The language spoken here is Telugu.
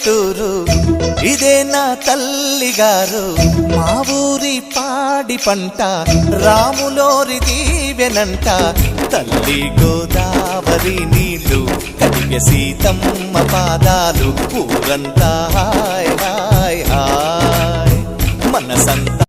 పల్లెటూరు ఇదే నా తల్లిగారు మా ఊరి పాడి పంట రాములోరి దీవెనంట తల్లి గోదావరి నీళ్ళు కడిగ సీతమ్మ పాదాలు ఊరంతా హాయ్ హాయ్ హాయ్ మనసంతా